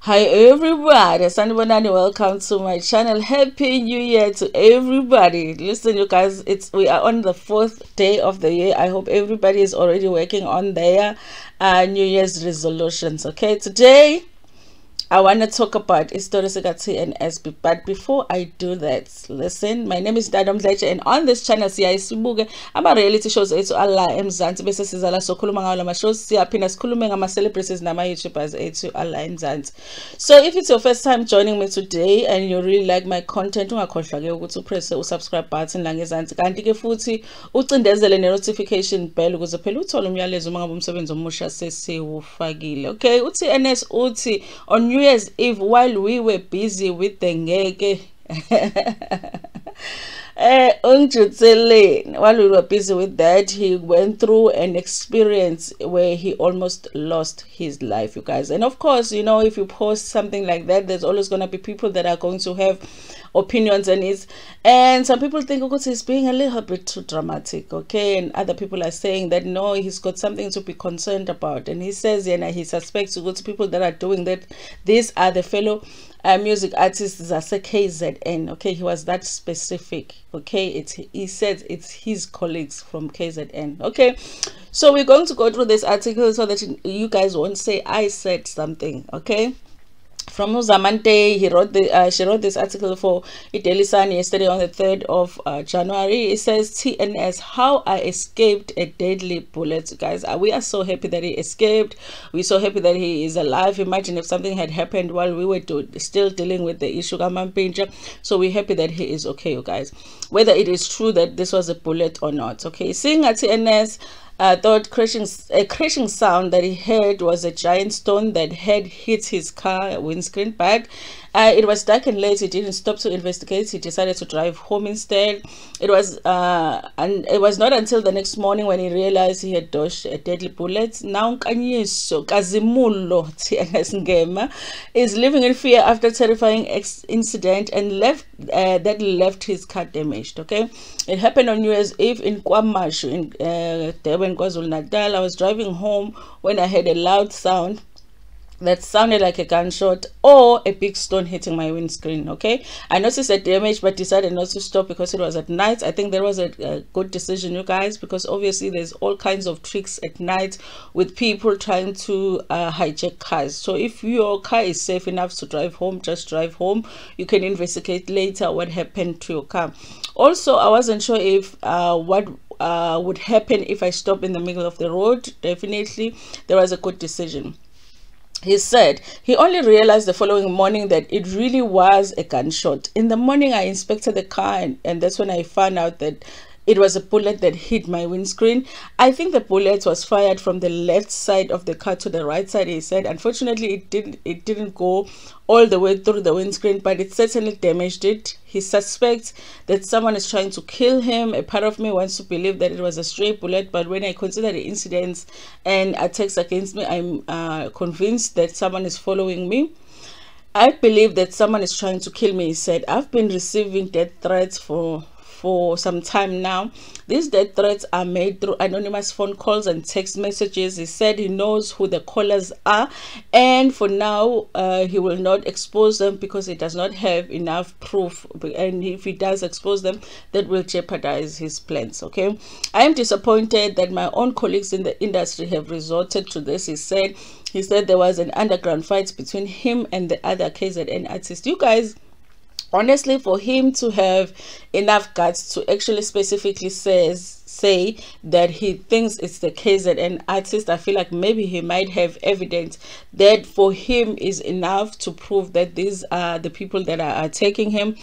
Hi everybody, Sanibonani, welcome to my channel. Happy New Year to everybody. Listen you guys, we are on the 4th day of the year. I hope everybody is already working on their New Year's resolutions. Okay, today I want to talk about Accuses TNS, but before I do that, listen, my name is Mdletshe, and on this channel siyasibuke ama-reality shows ethu ala eMzansi bese sizala sokhuluma ngawo lama shows, siyaphinda sikhulume ngama-celebrities nama-YouTubers ethu ala eMzansi. So if it's your first time joining me today and you really like my content, ungakhohlwa-ke ukuthi upress subscribe button la ngezansi, kanti-ke futhi ucindezele ne-notification bell ukuze phela uthole umyalezo uma ngabe umsebenzi omusha sesiwufakile. Okay, uTNS uthi on New Year's Eve, while we were busy with the ngeke while we were busy with that, he went through an experience where he almost lost his life, you guys. And of course, you know, if you post something like that, there's always going to be people that are going to have opinions on it, and some people think okay, he's being a little bit too dramatic, okay, and other people are saying that no, he's got something to be concerned about. And he says, yeah, he suspects good people that are doing that, these are the fellow music artists Zase KZN. Okay, he was that specific. Okay, he said it's his colleagues from KZN. Okay, so we're going to go through this article so that you guys won't say I said something. Okay, from Uzamante, she wrote this article for Daily Sun yesterday on the 3rd of January. It says, TNS, how I escaped a deadly bullet. Guys, we are so happy that he escaped. We're so happy that he is alive. Imagine if something had happened while we were still dealing with the issue. So we're happy that he is okay, you guys. Whether it is true that this was a bullet or not. Okay, seeing at TNS thought a crashing sound that he heard was a giant stone that had hit his car windscreen, but it was dark and late. He didn't stop to investigate. He decided to drive home instead. It was not until the next morning when he realized he had dodged a deadly bullet. Now Kanyiso Kazimulo TNS Ngema is living in fear after terrifying incident and that left his car damaged. Okay, it happened on New Year's Eve in Kwamashu in Durban, KwaZulu-Natal. I was driving home when I heard a loud sound that sounded like a gunshot or a big stone hitting my windscreen. Okay, I noticed the damage but decided not to stop because it was at night. I think that was a good decision, you guys, because obviously there's all kinds of tricks at night with people trying to hijack cars. So if your car is safe enough to drive home, just drive home. You can investigate later what happened to your car. Also, I wasn't sure if what would happen if I stopped in the middle of the road. Definitely there was a good decision. He said he only realized the following morning that it really was a gunshot. In the morning, I inspected the car, and that's when I found out that it was a bullet that hit my windscreen. I think the bullet was fired from the left side of the car to the right side, he said. Unfortunately, it didn't go all the way through the windscreen, but it certainly damaged it. He suspects that someone is trying to kill him. A part of me wants to believe that it was a stray bullet, but when I consider the incidents and attacks against me, I'm convinced that someone is following me. I believe that someone is trying to kill me, he said. I've been receiving death threats for some time now. These death threats are made through anonymous phone calls and text messages. He said he knows who the callers are, and for now he will not expose them because he does not have enough proof, and if he does expose them, that will jeopardize his plans. Okay, I am disappointed that my own colleagues in the industry have resorted to this, he said. He said there was an underground fight between him and the other KZN artists. You guys, honestly, for him to have enough guts to actually specifically say that he thinks it's the KZN artist, I feel like maybe he might have evidence that for him is enough to prove that these are the people that are attacking him.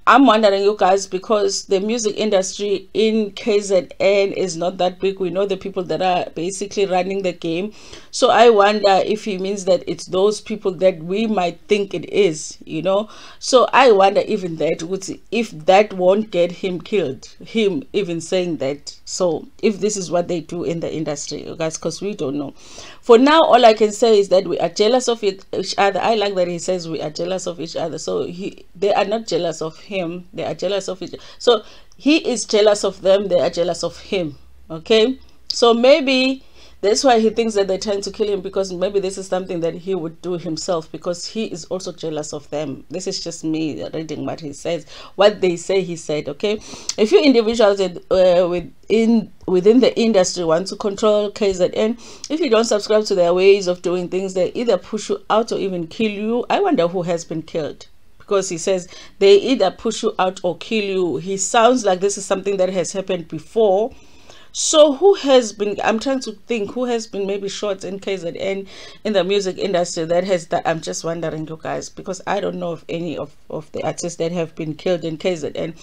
I'm wondering, you guys, because the music industry in KZN is not that big. We know the people that are basically running the game. So I wonder if he means that it's those people that we might think it is, you know. So I wonder even that, if that won't get him killed, him even saying that. So if this is what they do in the industry, you guys, because we don't know. For now, all I can say is that we are jealous of each other. I like that he says we are jealous of each other. So they are not jealous of him. They are jealous of each other. So he is jealous of them. They are jealous of him. Okay. So maybe That's why he thinks that they're trying to kill him, because maybe this is something that he would do himself, because he is also jealous of them. This is just me reading what he says, what they say he said. Okay, a few individuals within the industry want to control KZN. If you don't subscribe to their ways of doing things, they either push you out or even kill you. I wonder who has been killed, because he says they either push you out or kill you. He sounds like this is something that has happened before. So who has been, I'm trying to think, who has been maybe shot in KZN in the music industry that has that? I'm just wondering, you guys, because I don't know of any of the artists that have been killed in KZN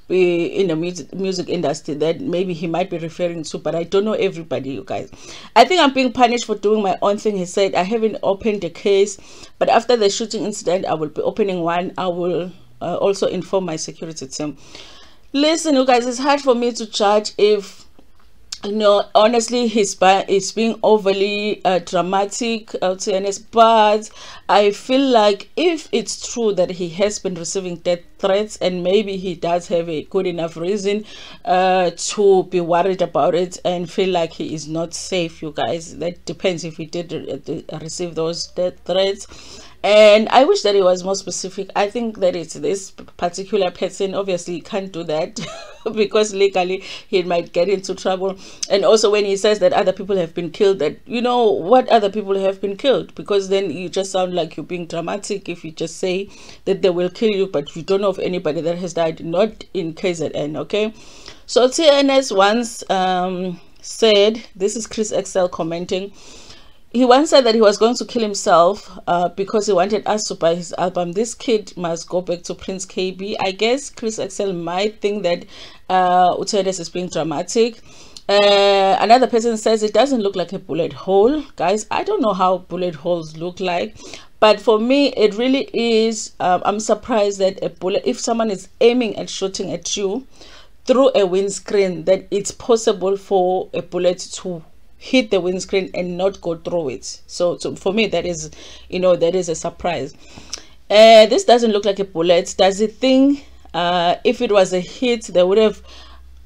in the music industry that maybe he might be referring to, but I don't know everybody, you guys. I think I'm being punished for doing my own thing. He said, I haven't opened a case, but after the shooting incident, I will be opening one. I will also inform my security team. Listen, you guys, it's hard for me to judge if, you know, honestly, he's being overly dramatic, TNS, but I feel like if it's true that he has been receiving death threats, and maybe he does have a good enough reason to be worried about it and feel like he is not safe, you guys. That depends if he did receive those death threats. And I wish that it was more specific. I think that it's this particular person. Obviously he can't do that because legally he might get into trouble. And also when he says that other people have been killed, that, you know, what other people have been killed? Because then you just sound like you're being dramatic if you just say that they will kill you, but you don't know of anybody that has died, not in KZN. Okay, so TNS once said, this is Chris XL commenting, he once said that he was going to kill himself because he wanted us to buy his album. This kid must go back to Prince KB. I guess Chris XL might think that TNS is being dramatic. Another person says it doesn't look like a bullet hole. Guys, I don't know how bullet holes look like, but for me it really is. I'm surprised that a bullet, if someone is aiming and shooting at you through a windscreen, that it's possible for a bullet to hit the windscreen and not go through it. So for me, that is, you know, that is a surprise. This doesn't look like a bullet. Does it think if it was a hit they would have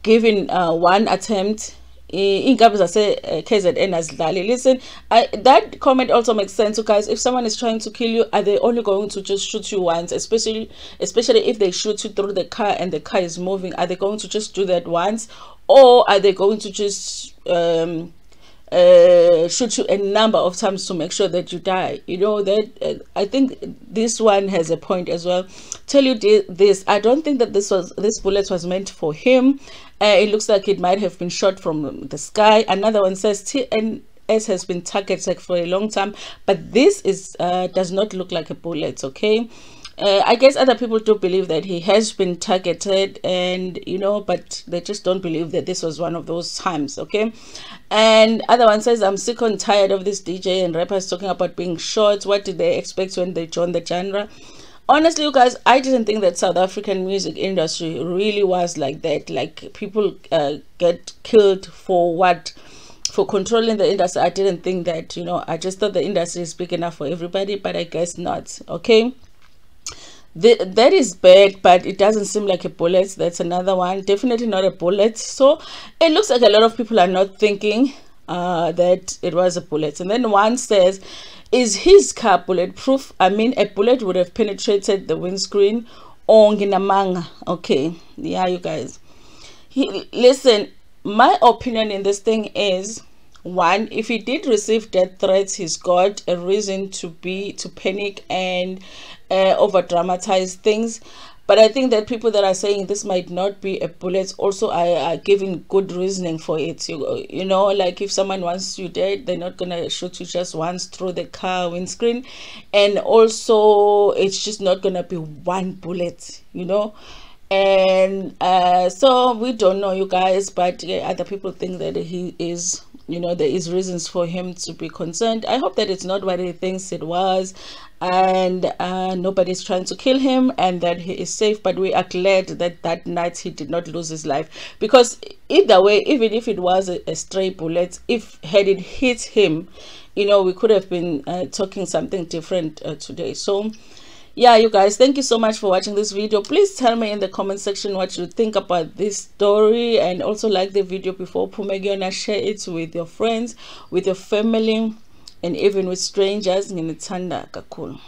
given one attempt? KZN as Dali. Listen, that comment also makes sense, guys. If someone is trying to kill you, are they only going to just shoot you once? Especially if they shoot you through the car and the car is moving, are they going to just do that once, or are they going to just shoot you a number of times to make sure that you die? You know, that I think this one has a point as well. Tell you this, I don't think that this bullet was meant for him. It looks like it might have been shot from the sky. Another one says TNS has been targeted for a long time, but this is does not look like a bullet. Okay, I guess other people do believe that he has been targeted, and you know, but they just don't believe that this was one of those times. Okay, and other one says, I'm sick and tired of this DJ and rappers talking about being shot. What did they expect when they joined the genre? Honestly, you guys, I didn't think that South African music industry really was like that. Like, people get killed for what? For controlling the industry. I didn't think that, you know. I just thought the industry is big enough for everybody, but I guess not. Okay, that is bad, but it doesn't seem like a bullet. That's another one. Definitely not a bullet. So it looks like a lot of people are not thinking that it was a bullet. And then one says, is his car bulletproof? I mean, a bullet would have penetrated the windscreen. Okay, yeah, you guys, listen, my opinion in this thing is, one, if he did receive death threats, he's got a reason to panic and over dramatize things. But I think that people that are saying this might not be a bullet also are giving good reasoning for it. You know, like if someone wants you dead, they're not gonna shoot you just once through the car windscreen, and also it's just not gonna be one bullet, you know. And so we don't know, you guys, but yeah, other people think that he is, you know, there is reasons for him to be concerned. I hope that it's not what he thinks it was, and nobody's trying to kill him, and that he is safe. But we are glad that that night he did not lose his life, because either way, even if it was a stray bullet, had it hit him, you know, we could have been talking something different today. So yeah, you guys, thank you so much for watching this video. Please tell me in the comment section what you think about this story, and also like the video before Pumegona, share it with your friends, with your family, and even with strangers. Ntando kakhulu.